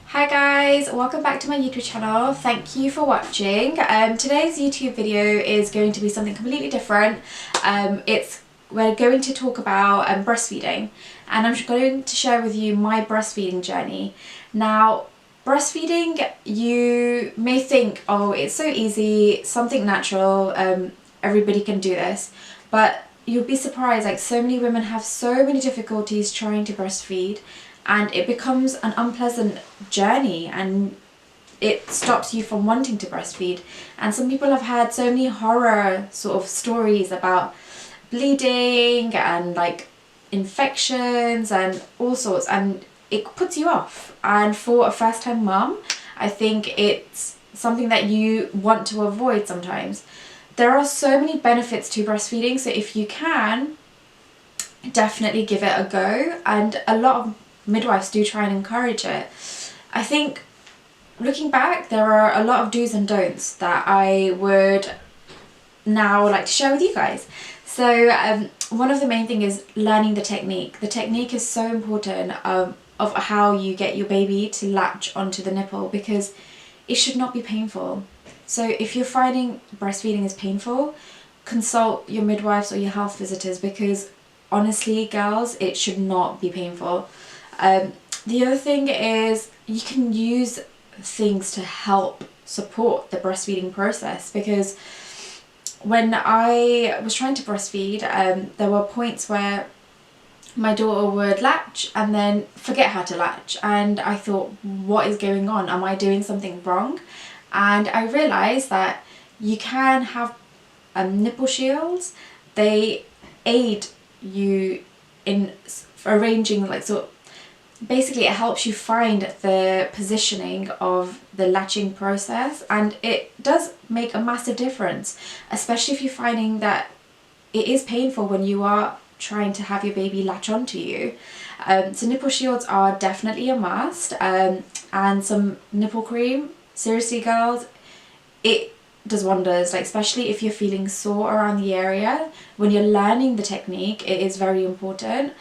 Hi guys, welcome back to my YouTube channel. Thank you for watching. Today's YouTube video is going to be something completely different. We're going to talk about breastfeeding, and I'm going to share with you my breastfeeding journey. Now, breastfeeding, you may think, oh, it's so easy, something natural, everybody can do this, but you'll be surprised, like so many women have so many difficulties trying to breastfeed, and it becomes an unpleasant journey and it stops you from wanting to breastfeed. And some people have had so many horror sort of stories about bleeding and like infections and all sorts, and it puts you off. And for a first-time mum, I think it's something that you want to avoid sometimes. There are so many benefits to breastfeeding, so if you can, definitely give it a go, and a lot of midwives do try and encourage it. I think looking back, there are a lot of do's and don'ts that I would now like to share with you guys. So one of the main thing is learning the technique. The technique is so important of how you get your baby to latch onto the nipple, because it should not be painful. So if you're finding breastfeeding is painful, consult your midwives or your health visitors, because honestly girls, it should not be painful. The other thing is you can use things to help support the breastfeeding process, because when I was trying to breastfeed, there were points where my daughter would latch and then forget how to latch, and I thought, what is going on? Am I doing something wrong? And I realised that you can have nipple shields. They aid you in arranging, like, so basically it helps you find the positioning of the latching process, and it does make a massive difference, especially if you're finding that it is painful when you are trying to have your baby latch onto you. So nipple shields are definitely a must, and some nipple cream. Seriously girls, it does wonders, like especially if you're feeling sore around the area. When you're learning the technique, it is very important.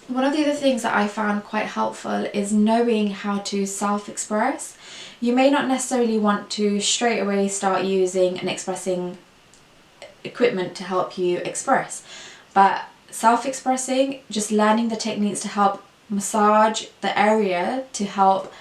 One of the other things that I found quite helpful is knowing how to self-express. You may not necessarily want to straight away start using and expressing equipment to help you express, but self-expressing, just learning the techniques to help massage the area to help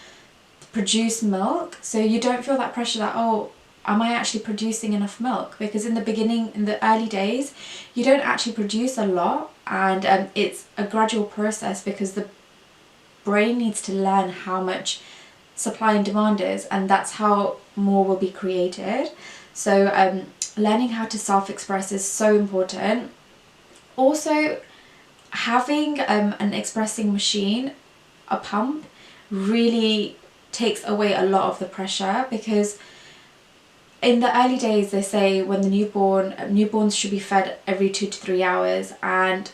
produce milk, so you don't feel that pressure that, oh, am I actually producing enough milk? Because in the beginning, in the early days, you don't actually produce a lot, and it's a gradual process because the brain needs to learn how much supply and demand is, and that's how more will be created. So learning how to self-express is so important. Also, having an expressing machine, a pump, really takes away a lot of the pressure, because in the early days they say when the newborns should be fed every 2 to 3 hours, and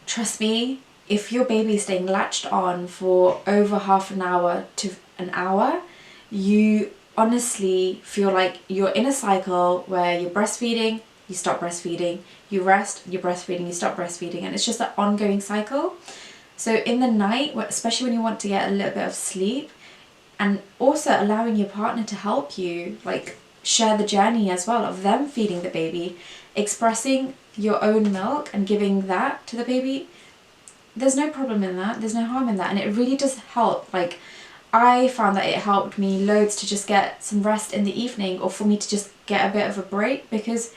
trust me, if your baby is staying latched on for over half an hour to an hour, you honestly feel like you're in a cycle where you're breastfeeding, you stop breastfeeding, you rest, you're breastfeeding, you stop breastfeeding, and it's just an ongoing cycle. So in the night, especially when you want to get a little bit of sleep, and also allowing your partner to help you, like share the journey as well of them feeding the baby, expressing your own milk and giving that to the baby, there's no problem in that, there's no harm in that, and it really does help. Like I found that it helped me loads to just get some rest in the evening, or for me to just get a bit of a break, because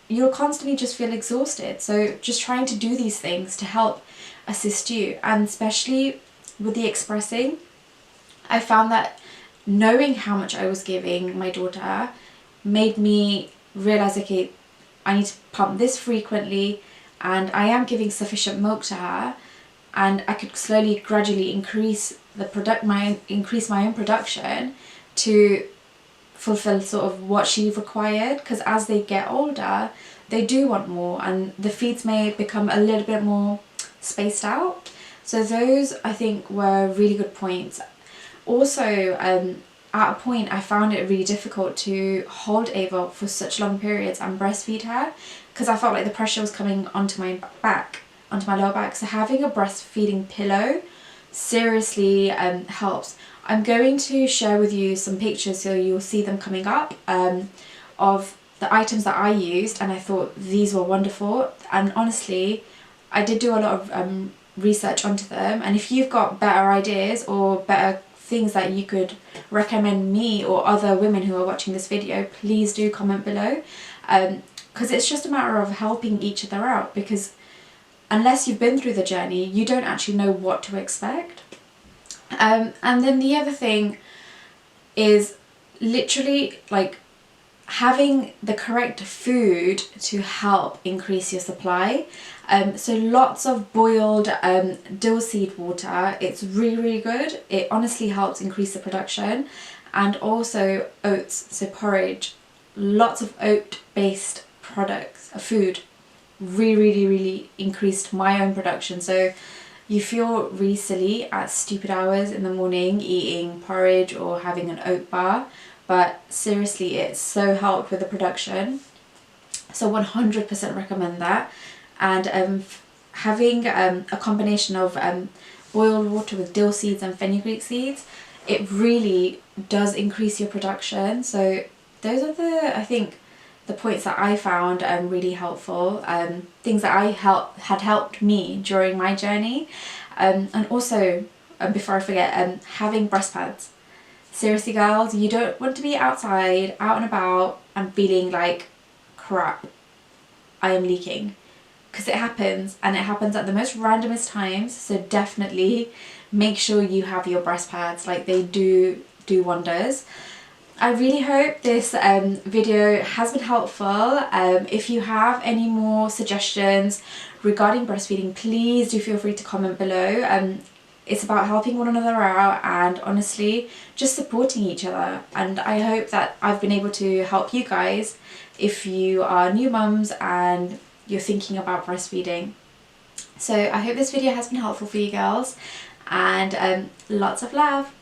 you'll constantly just feel exhausted. So just trying to do these things to help assist you, and especially with the expressing, I found that knowing how much I was giving my daughter made me realise, okay, I need to pump this frequently, and I am giving sufficient milk to her, and I could slowly, gradually increase my own production to fulfill sort of what she required, because as they get older, they do want more, and the feeds may become a little bit more spaced out. So those, I think, were really good points. Also, at a point I found it really difficult to hold Ava for such long periods and breastfeed her, because I felt like the pressure was coming onto my back, onto my lower back. So having a breastfeeding pillow seriously helps. I'm going to share with you some pictures so you'll see them coming up of the items that I used, and I thought these were wonderful, and honestly I did do a lot of research onto them, and if you've got better ideas or better things that you could recommend me or other women who are watching this video, please do comment below, because it's just a matter of helping each other out, because unless you've been through the journey you don't actually know what to expect. And then the other thing is literally like having the correct food to help increase your supply. So lots of boiled dill seed water, it's really good. It honestly helps increase the production. And also oats, so porridge, lots of oat based products, food, really increased my own production. So you feel really silly at stupid hours in the morning eating porridge or having an oat bar, but seriously it's so helped with the production, so 100% recommend that. And having a combination of boiled water with dill seeds and fenugreek seeds, it really does increase your production. So those are I think the points that I found really helpful, things that had helped me during my journey. And also, before I forget, having breast pads. Seriously girls, you don't want to be outside, out and about, and feeling like crap, I am leaking. Because it happens, and it happens at the most randomest times, so definitely make sure you have your breast pads, like they do wonders. I really hope this video has been helpful. If you have any more suggestions regarding breastfeeding, please do feel free to comment below. It's about helping one another out and honestly just supporting each other, and I hope that I've been able to help you guys if you are new mums and you're thinking about breastfeeding. So I hope this video has been helpful for you girls, and lots of love.